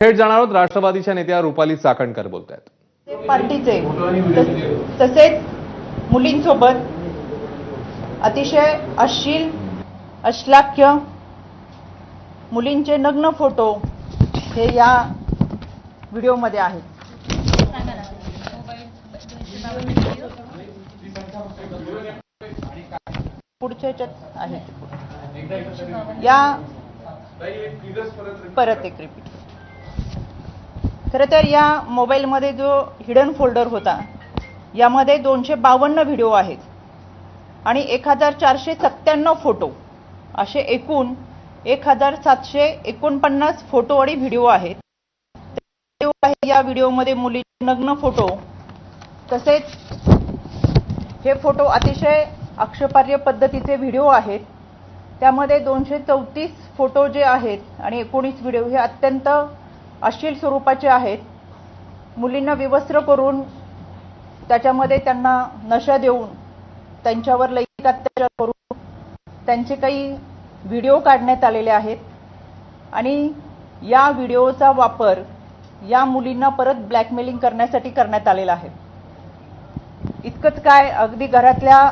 थेट जाणार आहोत राष्ट्रवादीच्या नेत्या रुपाली चाकणकर बोलतायत। पार्टीचे तसेच मुलींसोबत अतिशय अश्लील अश्लाघ्य मुलींचे नग्न फोटो हे या व्हिडिओमध्ये आहेत। पुढच्या ह्याच्यात आहे या परत एक रिपीट। खरं तर या मोबाईलमध्ये जो हिडन फोल्डर होता यामध्ये 252 व्हिडिओ आहेत आणि 1497 फोटो असे एकूण 1749 फोटो आणि व्हिडिओ आहेत। या व्हिडिओमध्ये मुलीचे नग्न फोटो तसेच हे फोटो अतिशय आक्षेपार्ह पद्धतीचे व्हिडिओ आहेत। त्यामध्ये 234 फोटो जे आहेत आणि 19 व्हिडिओ हे अत्यंत अश्लील स्वरूपाचे आहेत। मुलींना विवस्त्र करून त्याच्यामध्ये त्यांना नशा देऊन त्यांच्यावर लैंगिक अत्याचार करून त्यांचे काही व्हिडिओ काढण्यात आलेले आहेत आणि या व्हिडिओचा वापर या मुलींना परत ब्लॅकमेलिंग करण्यासाठी करण्यात आलेला आहे। इतकंच काय, अगदी घरातल्या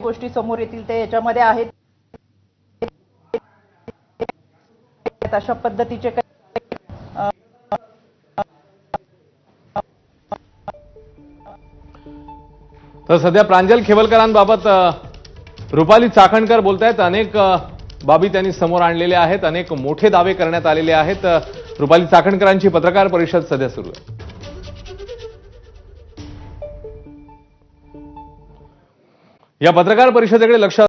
गोष्टी समोर येतील ते याच्यामध्ये आहेत। अशा पद्धतीचे तर सध्या प्रांजल खेवलकरांबाबत रुपाली चाकणकर बोलतायत। अनेक बाबी त्यांनी समोर आणलेल्या आहेत, अनेक मोठे दावे करण्यात आलेले आहेत। रुपाली चाकणकरांची पत्रकार परिषद सध्या सुरू आहे। या पत्रकार परिषदेकडे लक्ष